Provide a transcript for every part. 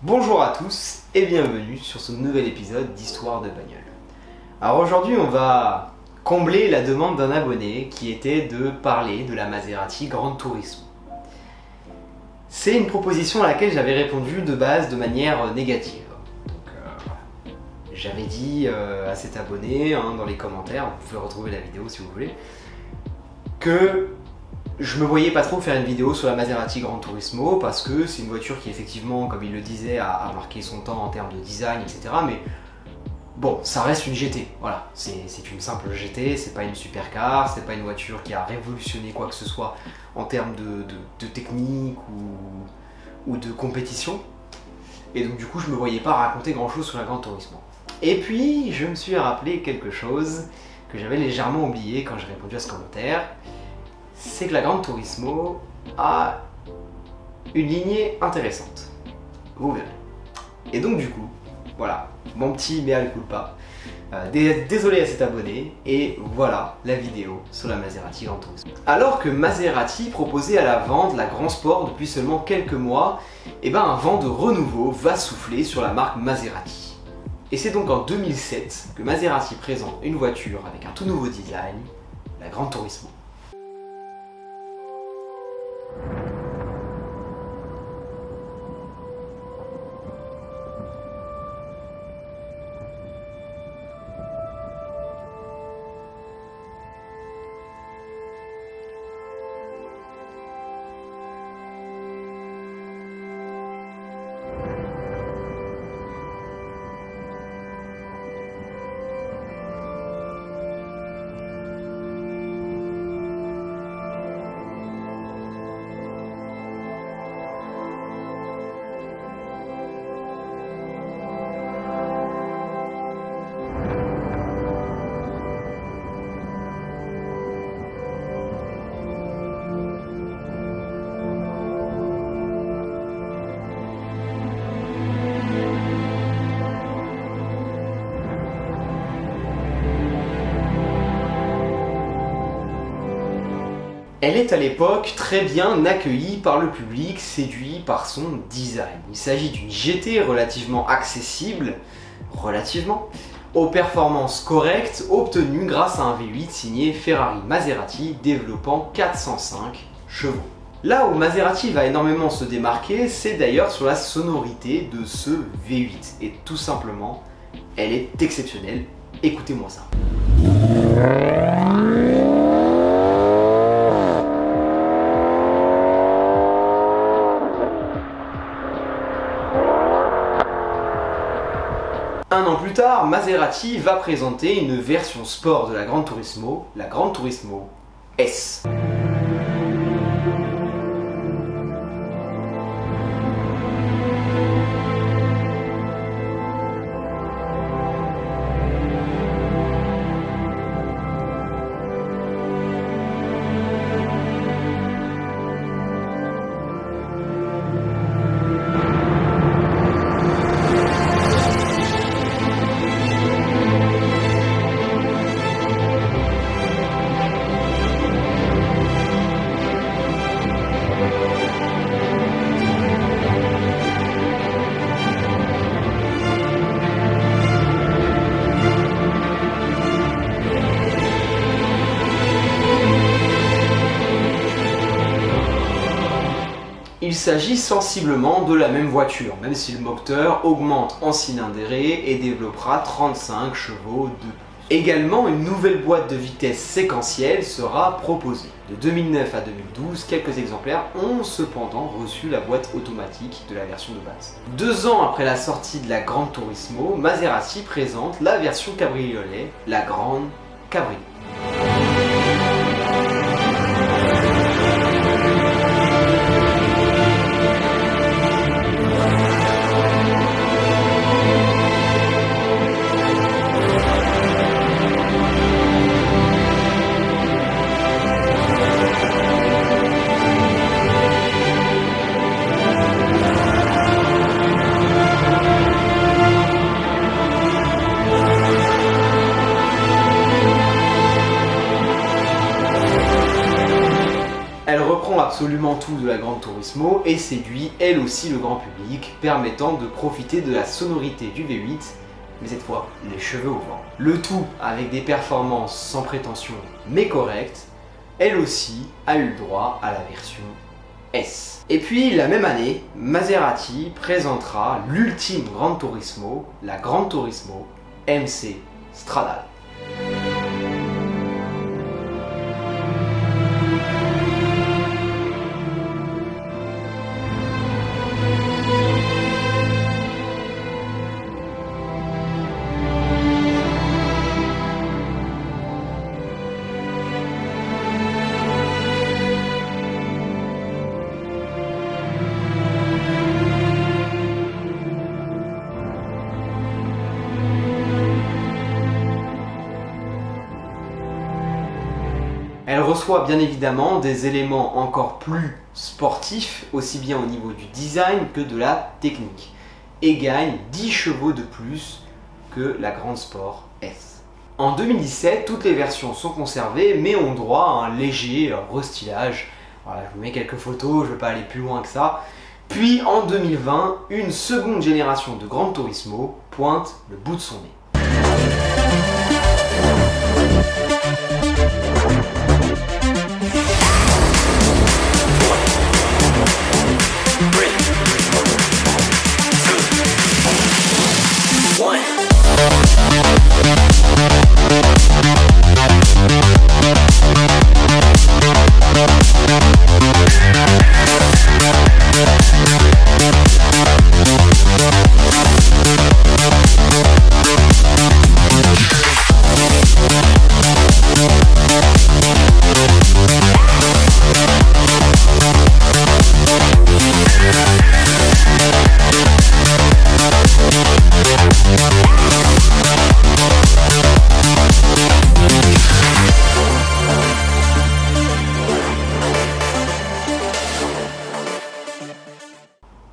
Bonjour à tous et bienvenue sur ce nouvel épisode d'Histoire de bagnole. Alors aujourd'hui on va combler la demande d'un abonné qui était de parler de la Maserati Gran Turismo. C'est une proposition à laquelle j'avais répondu de base de manière négative. Donc j'avais dit à cet abonné dans les commentaires, vous pouvez retrouver la vidéo si vous voulez, que je me voyais pas trop faire une vidéo sur la Maserati Gran Turismo parce que c'est une voiture qui effectivement, comme il le disait, a marqué son temps en termes de design, etc. Mais bon, ça reste une GT, voilà. C'est une simple GT, c'est pas une supercar, c'est pas une voiture qui a révolutionné quoi que ce soit en termes de technique ou de compétition. Et donc du coup, je me voyais pas raconter grand chose sur la Gran Turismo. Et puis, je me suis rappelé quelque chose que j'avais légèrement oublié quand j'ai répondu à ce commentaire. C'est que la Gran Turismo a une lignée intéressante. Vous verrez. Et donc du coup, voilà, mon petit mea culpa. Désolé à cet abonné, et voilà la vidéo sur la Maserati Gran Turismo. Alors que Maserati proposait à la vente la Grand Sport depuis seulement quelques mois, un vent de renouveau va souffler sur la marque Maserati. Et c'est donc en 2007 que Maserati présente une voiture avec un tout nouveau design, la Gran Turismo. Elle est à l'époque très bien accueillie par le public, séduit par son design. Il s'agit d'une GT relativement accessible, aux performances correctes obtenues grâce à un V8 signé Ferrari Maserati développant 405 chevaux. Là où Maserati va énormément se démarquer, c'est d'ailleurs sur la sonorité de ce V8. Et tout simplement, elle est exceptionnelle. Écoutez-moi ça. Un an plus tard, Maserati va présenter une version sport de la Gran Turismo, la Gran Turismo S. Il s'agit sensiblement de la même voiture, même si le moteur augmente en cylindrée et développera 35 chevaux de plus. Également, une nouvelle boîte de vitesse séquentielle sera proposée. De 2009 à 2012, quelques exemplaires ont cependant reçu la boîte automatique de la version de base. 2 ans après la sortie de la Gran Turismo, Maserati présente la version cabriolet, la Gran Cabrio. absolument tout de la Gran Turismo et séduit elle aussi le grand public, permettant de profiter de la sonorité du V8, mais cette fois les cheveux au vent. Le tout avec des performances sans prétention mais correctes, elle aussi a eu le droit à la version S. Et puis la même année, Maserati présentera l'ultime Gran Turismo, la Gran Turismo MC Stradale. Elle reçoit bien évidemment des éléments encore plus sportifs, aussi bien au niveau du design que de la technique, et gagne 10 chevaux de plus que la Grand Sport S. En 2017, toutes les versions sont conservées, mais ont droit à un léger restylage. Voilà, je vous mets quelques photos, je ne vais pas aller plus loin que ça. Puis en 2020, une seconde génération de Gran Turismo pointe le bout de son nez.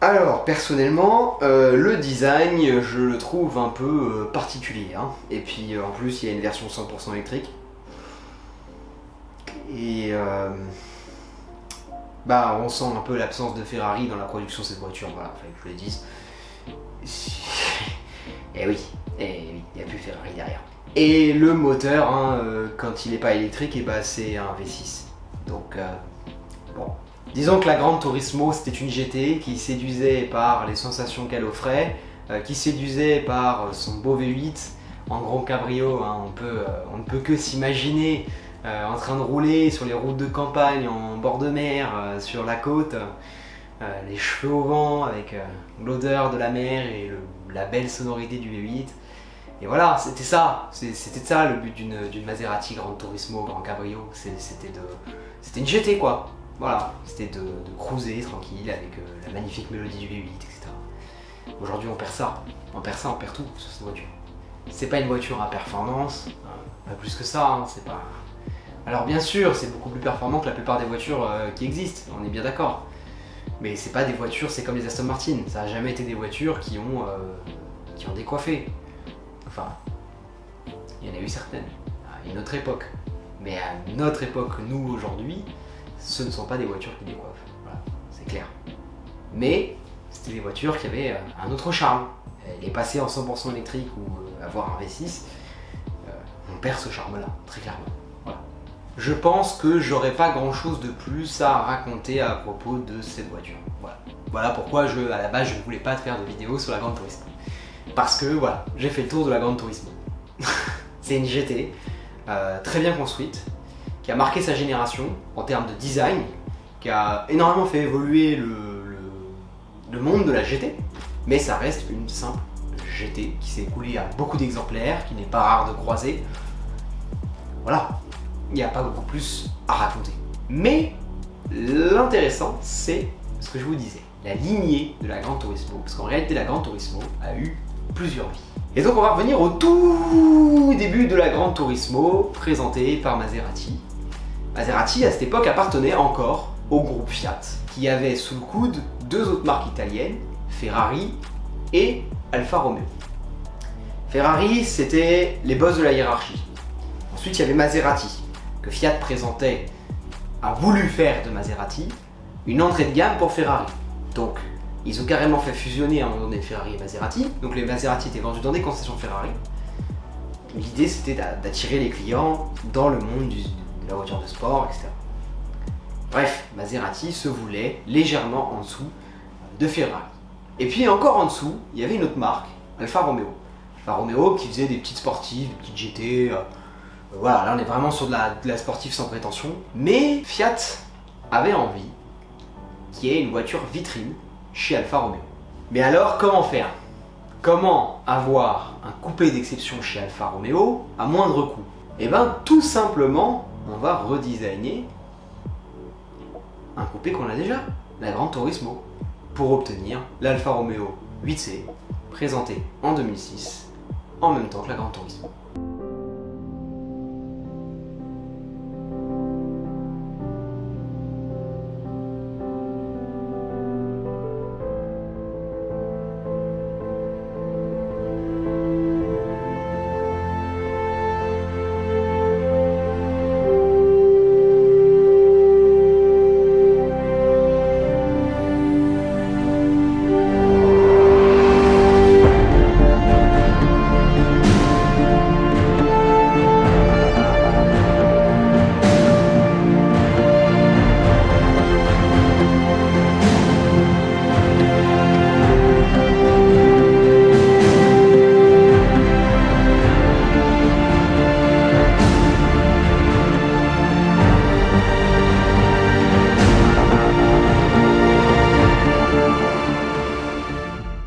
Alors personnellement, le design je le trouve un peu particulier, hein. Et puis en plus il y a une version 100% électrique. Et bah on sent un peu l'absence de Ferrari dans la production de cette voiture, voilà, fallait que je le dise. Et oui, il n'y a plus Ferrari derrière. Et le moteur, hein, quand il n'est pas électrique, et bah, c'est un V6. Donc bon. Disons que la Gran Turismo c'était une GT qui séduisait par les sensations qu'elle offrait, qui séduisait par son beau V8 en gros cabrio, hein, on ne peut que s'imaginer en train de rouler sur les routes de campagne en bord de mer, sur la côte, les cheveux au vent avec l'odeur de la mer et la belle sonorité du V8. Et voilà, c'était ça le but d'une Maserati Gran Turismo Grand Cabrio, c'était une GT quoi. Voilà, c'était de cruiser tranquille avec la magnifique mélodie du V8, etc. Aujourd'hui on perd ça, on perd tout sur cette voiture. C'est pas une voiture à performance, pas plus que ça, hein, c'est pas... Alors bien sûr, c'est beaucoup plus performant que la plupart des voitures qui existent, on est bien d'accord. Mais c'est pas des voitures, c'est comme les Aston Martin, ça a jamais été des voitures qui ont décoiffé. Enfin, il y en a eu certaines, à une autre époque. Mais à notre époque, nous aujourd'hui, ce ne sont pas des voitures qui décoiffent, voilà, c'est clair. Mais c'était des voitures qui avaient un autre charme. Les passer en 100% électrique ou avoir un V6, on perd ce charme-là, très clairement. Voilà. Je pense que j'aurais pas grand-chose de plus à raconter à propos de cette voiture. Voilà pourquoi à la base je ne voulais pas faire de vidéo sur la Gran Turismo. Parce que voilà, j'ai fait le tour de la Gran Turismo. C'est une GT très bien construite, qui a marqué sa génération en termes de design, qui a énormément fait évoluer le monde de la GT, mais ça reste une simple GT qui s'est écoulée à beaucoup d'exemplaires, qui n'est pas rare de croiser. Voilà, il n'y a pas beaucoup plus à raconter. Mais l'intéressant, c'est ce que je vous disais, la lignée de la Gran Turismo, parce qu'en réalité la Gran Turismo a eu plusieurs vies. Et donc on va revenir au tout début de la Gran Turismo, présentée par Maserati. Maserati, à cette époque, appartenait encore au groupe Fiat, qui avait sous le coude deux autres marques italiennes, Ferrari et Alfa Romeo. Ferrari, c'était les boss de la hiérarchie. Ensuite, il y avait Maserati, que Fiat présentait, a voulu faire de Maserati une entrée de gamme pour Ferrari. Donc, ils ont carrément fait fusionner à un moment donné Ferrari et Maserati. Donc les Maserati étaient vendus dans des concessions Ferrari. L'idée c'était d'attirer les clients dans le monde de la voiture de sport, etc. Bref, Maserati se voulait légèrement en dessous de Ferrari. Et puis encore en dessous, il y avait une autre marque, Alfa Romeo. Alfa Romeo qui faisait des petites sportives, des petites GT. Voilà, là on est vraiment sur de la sportive sans prétention. Mais Fiat avait envie qu'il y ait une voiture vitrine chez Alfa Romeo. Mais alors, comment faire? Comment avoir un coupé d'exception chez Alfa Romeo à moindre coût? Eh bien, tout simplement, on va redesigner un coupé qu'on a déjà, la Gran Turismo, pour obtenir l'Alfa Romeo 8C, présenté en 2006, en même temps que la Gran Turismo.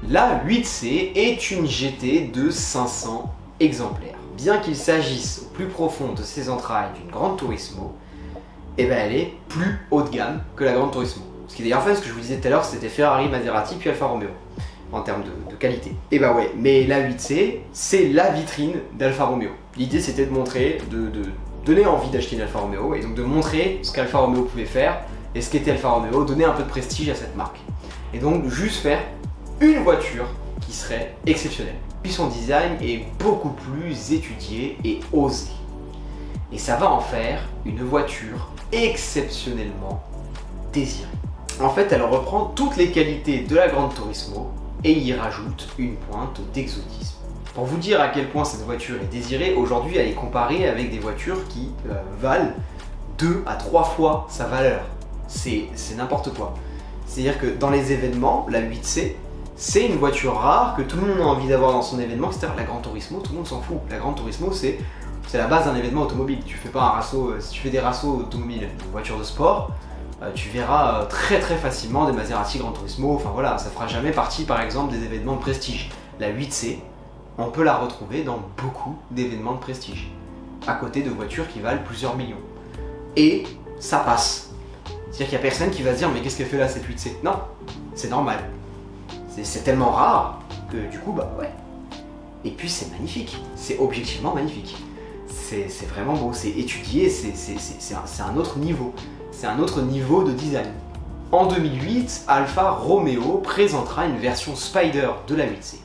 La 8C est une GT de 500 exemplaires. Bien qu'il s'agisse au plus profond de ses entrailles d'une Gran Turismo, eh ben elle est plus haut de gamme que la Gran Turismo. Ce qui est d'ailleurs fait, ce que je vous disais tout à l'heure, c'était Ferrari, Maserati puis Alfa Romeo en termes de qualité. Et bah ouais, mais la 8C, c'est la vitrine d'Alfa Romeo. L'idée c'était de montrer, de donner envie d'acheter une Alfa Romeo et donc de montrer ce qu'Alfa Romeo pouvait faire et ce qu'était Alfa Romeo, donner un peu de prestige à cette marque. Et donc juste faire une voiture qui serait exceptionnelle. Puis son design est beaucoup plus étudié et osé. Et ça va en faire une voiture exceptionnellement désirée. En fait, elle reprend toutes les qualités de la Gran Turismo et y rajoute une pointe d'exotisme. Pour vous dire à quel point cette voiture est désirée, aujourd'hui elle est comparée avec des voitures qui valent 2 à 3 fois sa valeur. C'est n'importe quoi. C'est-à-dire que dans les événements, la 8C, c'est une voiture rare que tout le monde a envie d'avoir dans son événement, etc. La Gran Turismo, tout le monde s'en fout. La Gran Turismo, c'est la base d'un événement automobile. Tu fais pas un rasso, si tu fais des rassos automobiles, de voitures de sport, tu verras très facilement des Maserati Gran Turismo. Enfin voilà, ça fera jamais partie par exemple des événements de prestige. La 8C, on peut la retrouver dans beaucoup d'événements de prestige, à côté de voitures qui valent plusieurs millions. Et ça passe. C'est-à-dire qu'il n'y a personne qui va se dire mais qu'est-ce qu'elle fait là cette 8C? Non, c'est normal. C'est tellement rare que du coup, bah ouais. Et puis c'est magnifique, c'est objectivement magnifique. C'est vraiment beau, c'est étudié, c'est un autre niveau. C'est un autre niveau de design. En 2008, Alfa Romeo présentera une version Spider de la 8C.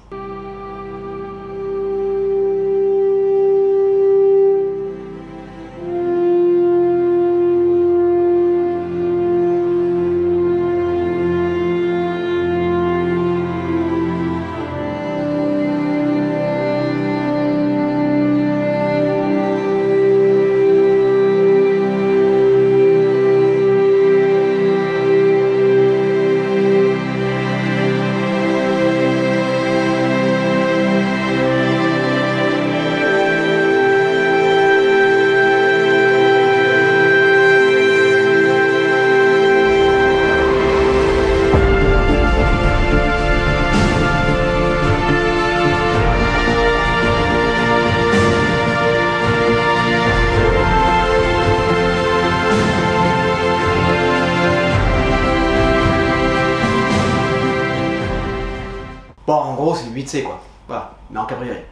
Bon, en gros, c'est une 8C quoi. Voilà, mais en cabriolet.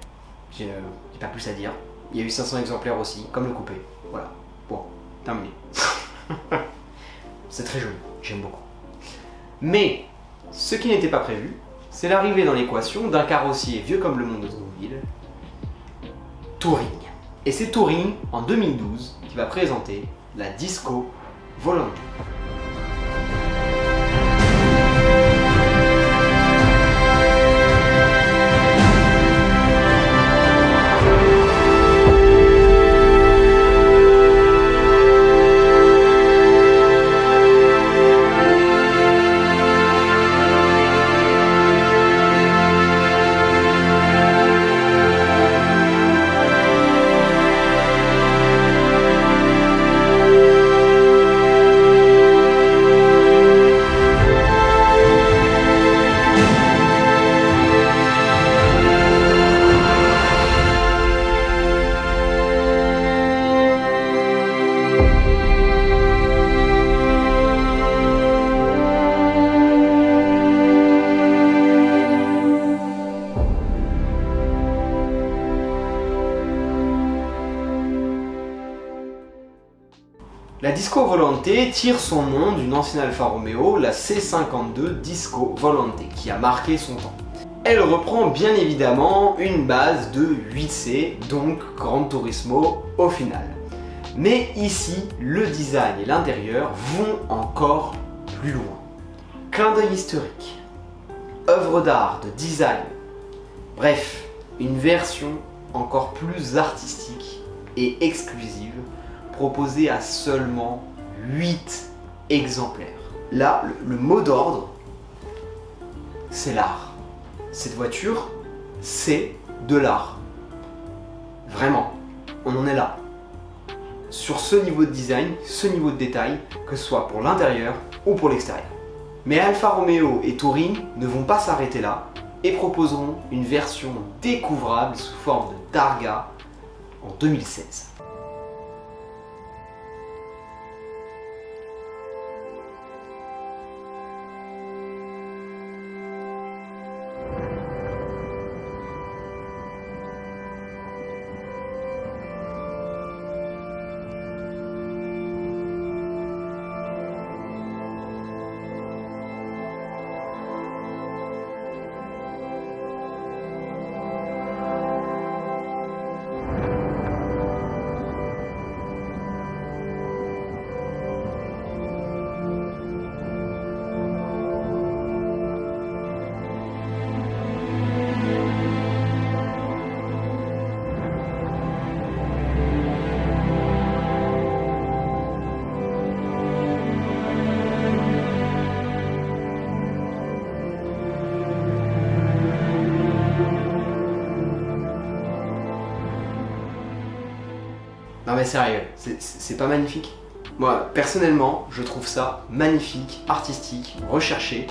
J'ai pas plus à dire. Il y a eu 500 exemplaires aussi, comme le coupé. Voilà. Bon, terminé. C'est très joli, j'aime beaucoup. Mais, ce qui n'était pas prévu, c'est l'arrivée dans l'équation d'un carrossier vieux comme le monde automobile, Touring. Et c'est Touring, en 2012, qui va présenter la Disco Volante. Disco Volante tire son nom d'une ancienne Alfa Romeo, la C52 Disco Volante, qui a marqué son temps. Elle reprend bien évidemment une base de 8C, donc Gran Turismo au final. Mais ici, le design et l'intérieur vont encore plus loin. Clin d'œil historique, œuvre d'art, de design, bref, une version encore plus artistique et exclusive, proposée à seulement 8 exemplaires. Là, le mot d'ordre, c'est l'art. Cette voiture, c'est de l'art. Vraiment, on en est là. Sur ce niveau de design, ce niveau de détail, que ce soit pour l'intérieur ou pour l'extérieur. Mais Alfa Romeo et Touring ne vont pas s'arrêter là et proposeront une version découvrable sous forme de Targa en 2016. Non mais sérieux, c'est pas magnifique? Moi, personnellement, je trouve ça magnifique, artistique, recherché,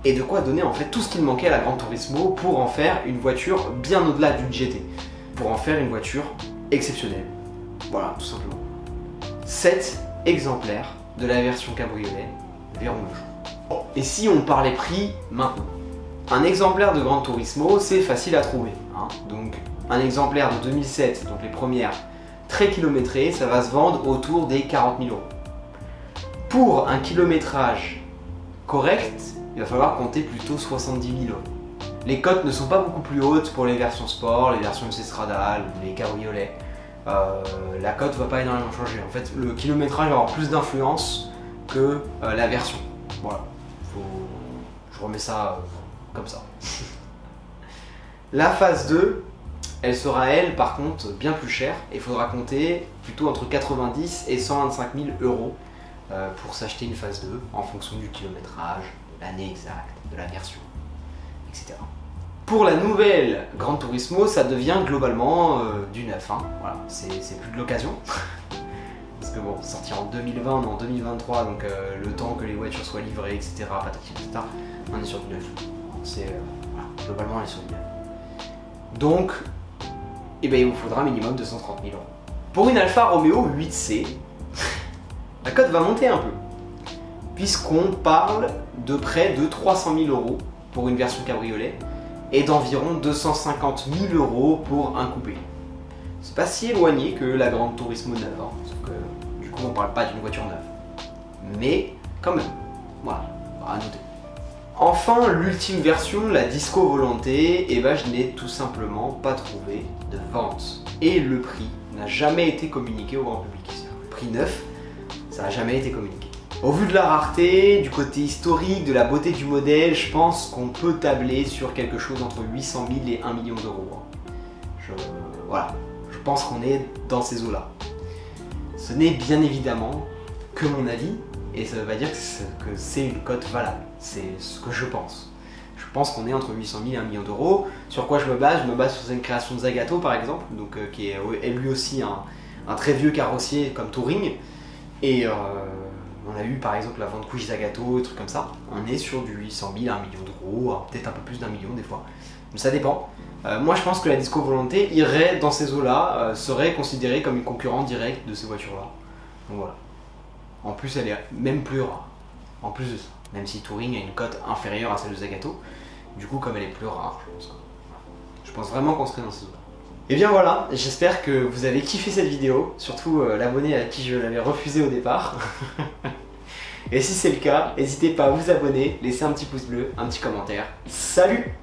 et de quoi donner en fait tout ce qu'il manquait à la Gran Turismo pour en faire une voiture bien au-delà d'une GT. Pour en faire une voiture exceptionnelle. Voilà, tout simplement. 7 exemplaires de la version cabriolet verront le jour. Et si on parlait prix maintenant? Un exemplaire de Gran Turismo, c'est facile à trouver. Hein. Donc, un exemplaire de 2007, donc les premières, très kilométré, ça va se vendre autour des 40 000 €. Pour un kilométrage correct, il va falloir compter plutôt 70 000 €. Les cotes ne sont pas beaucoup plus hautes pour les versions sport, les versions MC Stradale, les cabriolets. La cote va pas énormément changer. En fait, le kilométrage va avoir plus d'influence que la version. Voilà. Je remets ça comme ça. La phase 2, elle sera, elle, par contre, bien plus chère. Il faudra compter plutôt entre 90 et 125 000 € pour s'acheter une phase 2 en fonction du kilométrage, de l'année exacte, de la version, etc. Pour la nouvelle Gran Turismo, ça devient globalement du neuf. Hein. Voilà, c'est plus de l'occasion. Parce que bon, sortir en 2020, on est en 2023, donc le temps que les voitures soient livrées, etc., on est sur du neuf. Voilà, globalement, on est sur du neuf. Donc, eh ben, il vous faudra un minimum de 130 000 €. Pour une Alfa Romeo 8C, la cote va monter un peu, puisqu'on parle de près de 300 000 € pour une version cabriolet et d'environ 250 000 € pour un coupé. C'est pas si éloigné que la Gran Turismo neuve, hein, sauf que du coup on parle pas d'une voiture neuve. Mais quand même, voilà, à noter. Enfin, l'ultime version, la Disco Volante, eh ben, je n'ai tout simplement pas trouvé de vente. Et le prix n'a jamais été communiqué au grand public. Le prix neuf, ça n'a jamais été communiqué. Au vu de la rareté, du côté historique, de la beauté du modèle, je pense qu'on peut tabler sur quelque chose entre 800 000 et 1 million d'euros. Voilà, je pense qu'on est dans ces eaux-là. Ce n'est bien évidemment que mon avis, et ça ne veut pas dire que c'est une cote valable. C'est ce que je pense. Je pense qu'on est entre 800 000 et 1 million d'euros. Sur quoi je me base? Je me base sur une création de Zagato par exemple, donc, qui est lui aussi un très vieux carrossier comme Touring. Et on a eu par exemple la vente couche Zagato, des trucs comme ça. On est sur du 800 000 à 1 million d'euros, peut-être un peu plus d'1 million des fois. Mais ça dépend. Moi je pense que la Disco Volante irait dans ces eaux-là, serait considérée comme une concurrente directe de ces voitures-là. Donc voilà. En plus elle est même plus rare. En plus de ça. Même si Touring a une cote inférieure à celle de Zagato, du coup comme elle est plus rare, je pense vraiment qu'on serait dans ces eaux-là. Et bien voilà, j'espère que vous avez kiffé cette vidéo, surtout l'abonné à qui je l'avais refusé au départ. Et si c'est le cas, n'hésitez pas à vous abonner, laisser un petit pouce bleu, un petit commentaire. Salut!